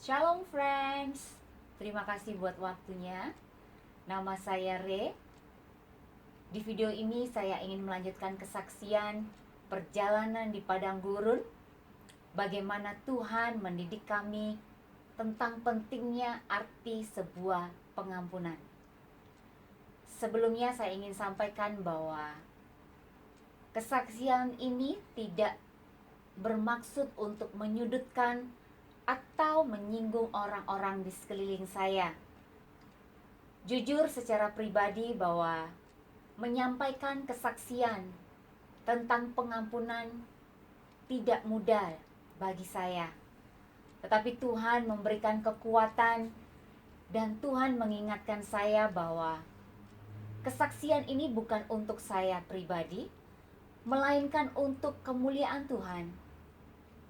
Shalom friends, terima kasih buat waktunya. Nama saya Re. Di video ini saya ingin melanjutkan kesaksian perjalanan di padang gurun. Bagaimana Tuhan mendidik kami tentang pentingnya arti sebuah pengampunan. Sebelumnya saya ingin sampaikan bahwa kesaksian ini tidak bermaksud untuk menyudutkan atau menyinggung orang-orang di sekeliling saya. Jujur secara pribadi bahwa menyampaikan kesaksian tentang pengampunan tidak mudah bagi saya. Tetapi Tuhan memberikan kekuatan dan Tuhan mengingatkan saya bahwa kesaksian ini bukan untuk saya pribadi, melainkan untuk kemuliaan Tuhan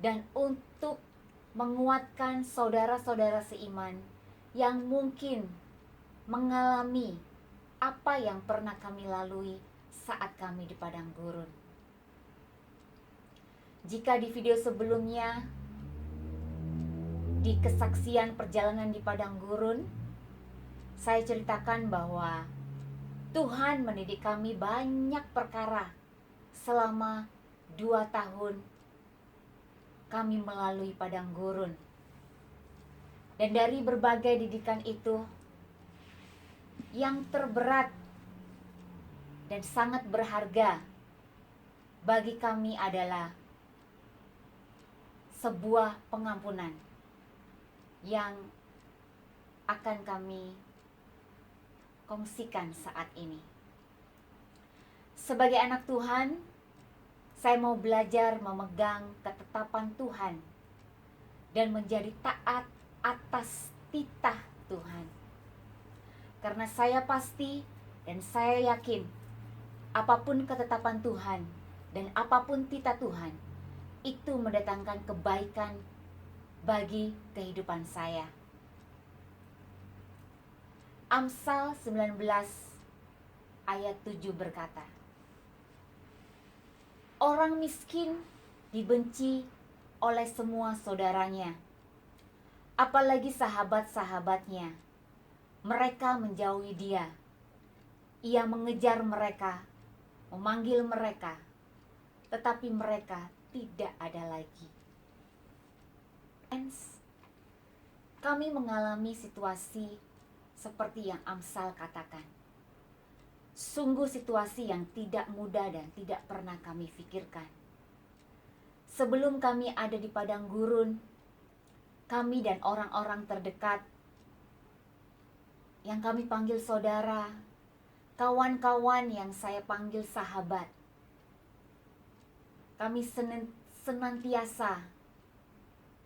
dan untuk menguatkan saudara-saudara seiman yang mungkin mengalami apa yang pernah kami lalui saat kami di padang gurun. Jika di video sebelumnya, di kesaksian perjalanan di padang gurun, saya ceritakan bahwa Tuhan mendidik kami banyak perkara selama 2 tahun kami melalui padang gurun. Dan dari berbagai didikan itu, yang terberat dan sangat berharga bagi kami adalah sebuah pengampunan yang akan kami kongsikan saat ini. Sebagai anak Tuhan, saya mau belajar memegang ketetapan Tuhan dan menjadi taat atas titah Tuhan. Karena saya pasti dan saya yakin apapun ketetapan Tuhan dan apapun titah Tuhan, itu mendatangkan kebaikan bagi kehidupan saya. Amsal 19 ayat 7 berkata, orang miskin dibenci oleh semua saudaranya, apalagi sahabat-sahabatnya. Mereka menjauhi dia. Ia mengejar mereka, memanggil mereka, tetapi mereka tidak ada lagi. Kami mengalami situasi seperti yang Amsal katakan. Sungguh situasi yang tidak mudah dan tidak pernah kami pikirkan. Sebelum kami ada di padang gurun, kami dan orang-orang terdekat yang kami panggil saudara, kawan-kawan yang saya panggil sahabat, kami senantiasa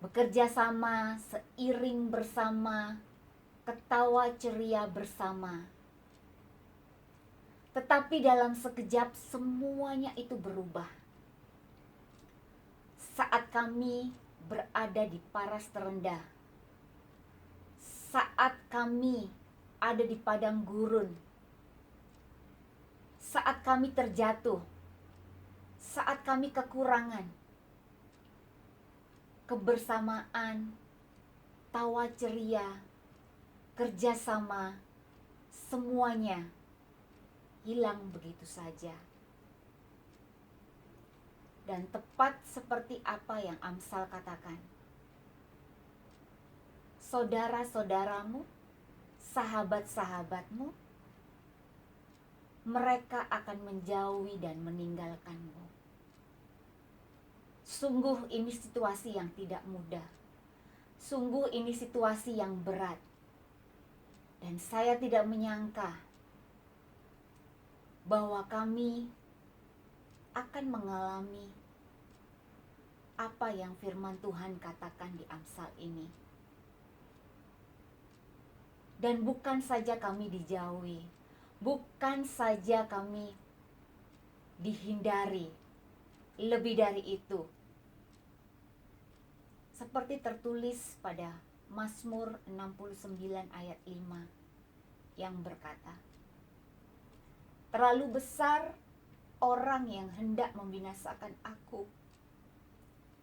bekerja sama, seiring bersama, ketawa ceria bersama. Tetapi dalam sekejap semuanya itu berubah. Saat kami berada di paras terendah, saat kami ada di padang gurun, saat kami terjatuh, saat kami kekurangan, kebersamaan, tawa ceria, kerjasama, semuanya hilang begitu saja. Dan tepat seperti apa yang Amsal katakan, saudara-saudaramu, sahabat-sahabatmu, mereka akan menjauhi dan meninggalkanmu. Sungguh ini situasi yang tidak mudah. Sungguh ini situasi yang berat. Dan saya tidak menyangka bahwa kami akan mengalami apa yang firman Tuhan katakan di Amsal ini. Dan bukan saja kami dijauhi, bukan saja kami dihindari, lebih dari itu. Seperti tertulis pada Mazmur 69 ayat 5 yang berkata, terlalu besar orang yang hendak membinasakan aku,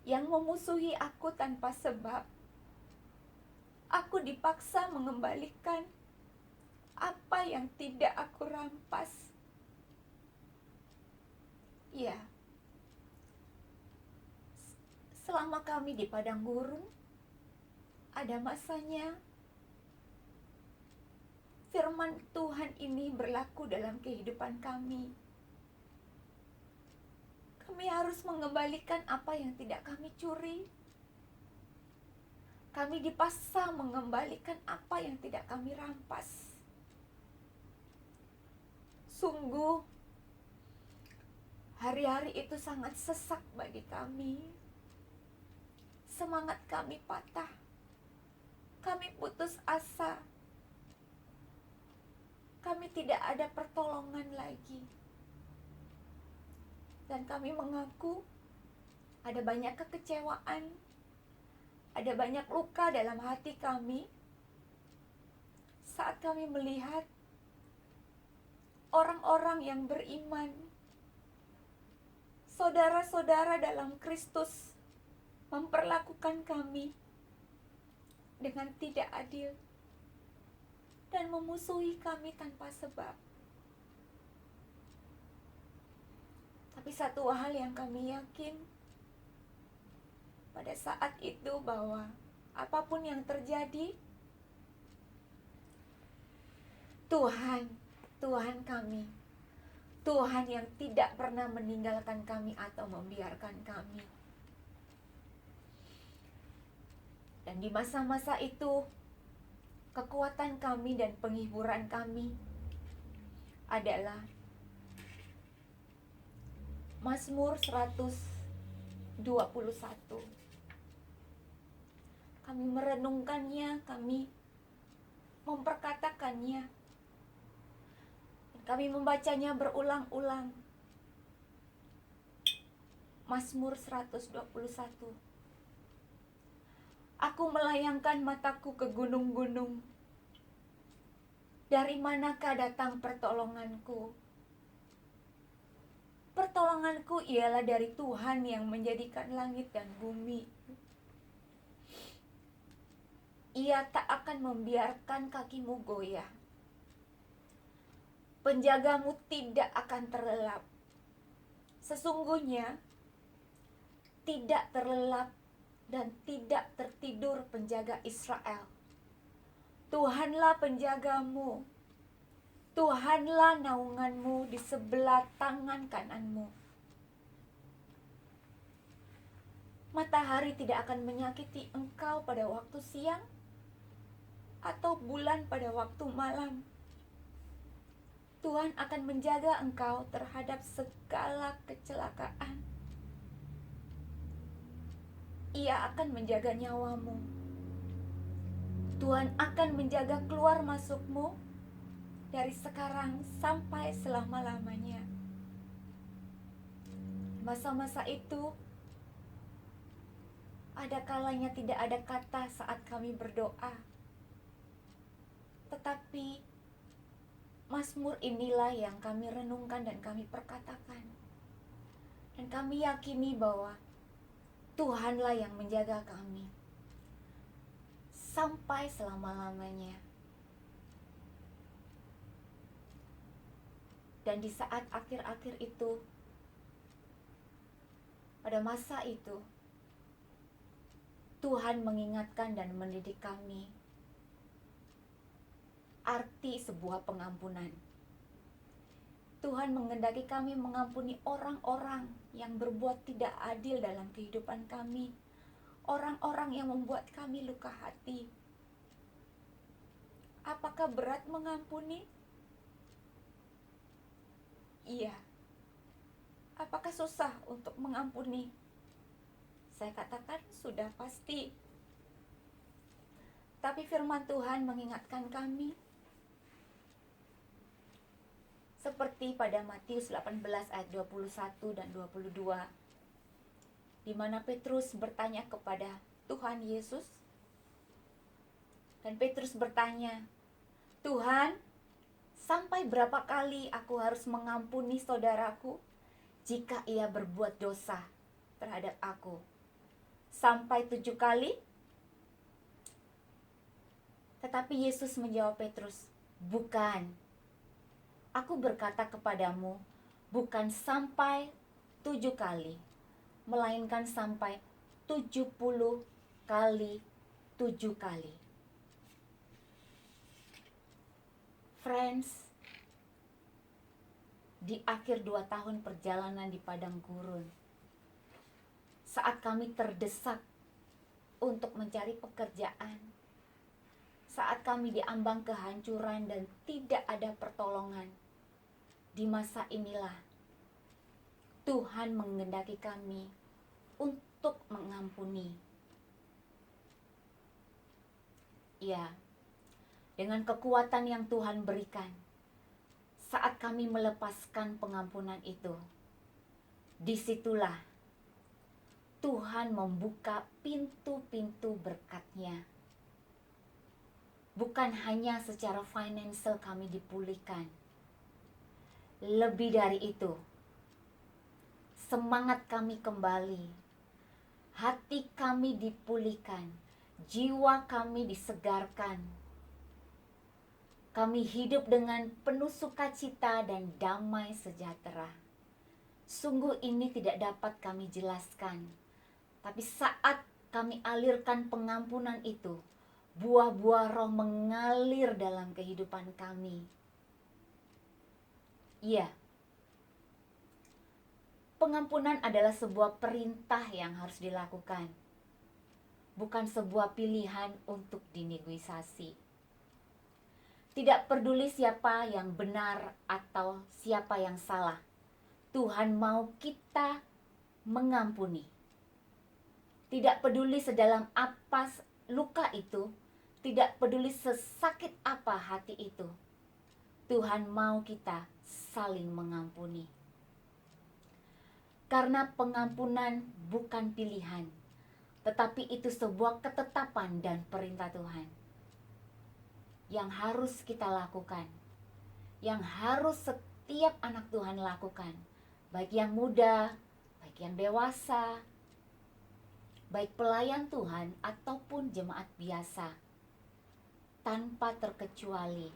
yang memusuhi aku tanpa sebab. Aku dipaksa mengembalikan apa yang tidak aku rampas. Ya, selama kami di padang gurun, ada masanya firman Tuhan ini berlaku dalam kehidupan kami. Kami harus mengembalikan apa yang tidak kami curi. Kami dipaksa mengembalikan apa yang tidak kami rampas. Sungguh, hari-hari itu sangat sesak bagi kami. Semangat kami patah. Kami putus asa. Kami tidak ada pertolongan lagi. Dan kami mengaku ada banyak kekecewaan, ada banyak luka dalam hati kami saat kami melihat orang-orang yang beriman, saudara-saudara dalam Kristus, memperlakukan kami dengan tidak adil dan memusuhi kami tanpa sebab. Tapi satu hal yang kami yakin pada saat itu, bahwa apapun yang terjadi, Tuhan kami, Tuhan yang tidak pernah meninggalkan kami atau membiarkan kami. Dan di masa-masa itu, kekuatan kami dan penghiburan kami adalah Mazmur 121. Kami merenungkannya, kami memperkatakannya, kami membacanya berulang-ulang. Mazmur 121. Aku melayangkan mataku ke gunung-gunung. Dari manakah datang pertolonganku? Pertolonganku ialah dari Tuhan yang menjadikan langit dan bumi. Ia tak akan membiarkan kakimu goyah. Penjagamu tidak akan terlelap. Sesungguhnya tidak terlelap dan tidak tertidur penjaga Israel. Tuhanlah penjagamu. Tuhanlah naunganmu di sebelah tangan kananmu. Matahari tidak akan menyakiti engkau pada waktu siang, atau bulan pada waktu malam. Tuhan akan menjaga engkau terhadap segala kecelakaan. Ia akan menjaga nyawamu. Tuhan akan menjaga keluar masukmu dari sekarang sampai selama-lamanya. Masa-masa itu, ada kalanya tidak ada kata saat kami berdoa. Tetapi Mazmur inilah yang kami renungkan dan kami perkatakan. Dan kami yakini bahwa Tuhanlah yang menjaga kami sampai selama-lamanya. Dan di saat akhir-akhir itu, pada masa itu, Tuhan mengingatkan dan mendidik kami arti sebuah pengampunan. Tuhan menghendaki kami mengampuni orang-orang yang berbuat tidak adil dalam kehidupan kami, orang-orang yang membuat kami luka hati. Apakah berat mengampuni? Iya. Apakah susah untuk mengampuni? Saya katakan sudah pasti. Tapi firman Tuhan mengingatkan kami, seperti pada Matius 18 ayat 21 dan 22, di mana Petrus bertanya kepada Tuhan Yesus. Dan Petrus bertanya, Tuhan, sampai berapa kali aku harus mengampuni saudaraku jika ia berbuat dosa terhadap aku? Sampai 7 kali? Tetapi Yesus menjawab Petrus, "Bukan. Aku berkata kepadamu, bukan sampai 7 kali, melainkan sampai 70 kali 7 kali." Friends, di akhir 2 tahun perjalanan di padang gurun, saat kami terdesak untuk mencari pekerjaan, saat kami diambang kehancuran dan tidak ada pertolongan, di masa inilah Tuhan menghendaki kami untuk mengampuni. Ya, dengan kekuatan yang Tuhan berikan, saat kami melepaskan pengampunan itu, disitulah Tuhan membuka pintu-pintu berkat-Nya. Bukan hanya secara financial kami dipulihkan. Lebih dari itu, semangat kami kembali, hati kami dipulihkan, jiwa kami disegarkan. Kami hidup dengan penuh sukacita dan damai sejahtera. Sungguh ini tidak dapat kami jelaskan. Tapi saat kami alirkan pengampunan itu, buah-buah roh mengalir dalam kehidupan kami. Iya, pengampunan adalah sebuah perintah yang harus dilakukan, bukan sebuah pilihan untuk dinegosiasi. Tidak peduli siapa yang benar atau siapa yang salah, Tuhan mau kita mengampuni. Tidak peduli sedalam apa luka itu, tidak peduli sesakit apa hati itu, Tuhan mau kita saling mengampuni. Karena pengampunan bukan pilihan, tetapi itu sebuah ketetapan dan perintah Tuhan yang harus kita lakukan, yang harus setiap anak Tuhan lakukan, baik yang muda, baik yang dewasa, baik pelayan Tuhan ataupun jemaat biasa, tanpa terkecuali.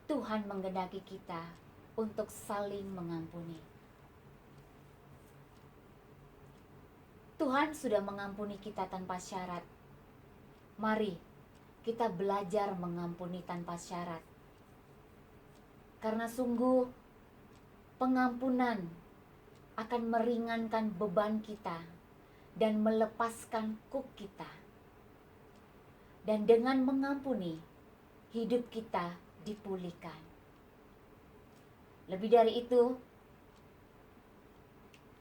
Tuhan menghendaki kita untuk saling mengampuni. Tuhan sudah mengampuni kita tanpa syarat. Mari kita belajar mengampuni tanpa syarat. Karena sungguh pengampunan akan meringankan beban kita dan melepaskan kuk kita. Dan dengan mengampuni, hidup kita dipulihkan. Lebih dari itu,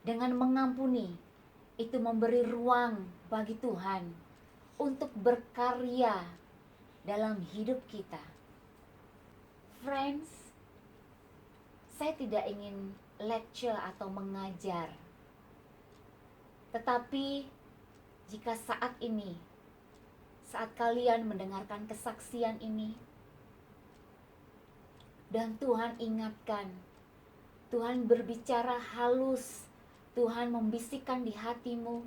dengan mengampuni, itu memberi ruang bagi Tuhan untuk berkarya dalam hidup kita. Friends, saya tidak ingin lecture atau mengajar. Tetapi jika saat ini, saat kalian mendengarkan kesaksian ini, dan Tuhan ingatkan, Tuhan berbicara halus, Tuhan membisikkan di hatimu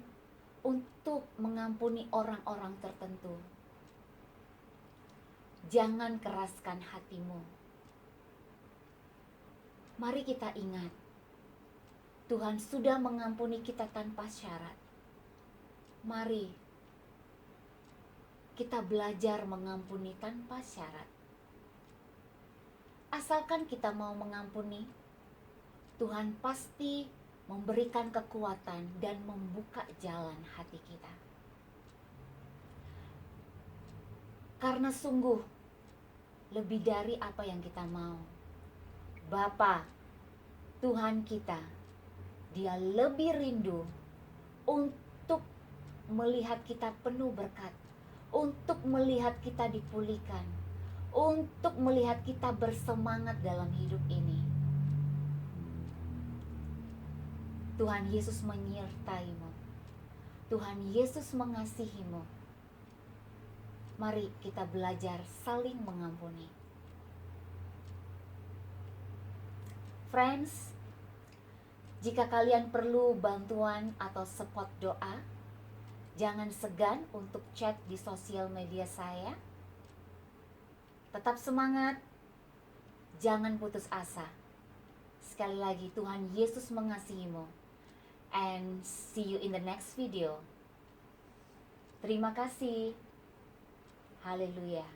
untuk mengampuni orang-orang tertentu, jangan keraskan hatimu. Mari kita ingat, Tuhan sudah mengampuni kita tanpa syarat. Mari kita belajar mengampuni tanpa syarat. Asalkan kita mau mengampuni, Tuhan pasti memberikan kekuatan dan membuka jalan hati kita. Karena sungguh lebih dari apa yang kita mau, Bapa, Tuhan kita, Dia lebih rindu untuk melihat kita penuh berkat, untuk melihat kita dipulihkan, untuk melihat kita bersemangat dalam hidup ini. Tuhan Yesus menyertaimu. Tuhan Yesus mengasihimu. Mari kita belajar saling mengampuni. Friends, jika kalian perlu bantuan atau support doa, jangan segan untuk chat di sosial media saya Tetap semangat, jangan putus asa. Sekali lagi, Tuhan Yesus mengasihimu. And see you in the next video. Terima kasih. Haleluya.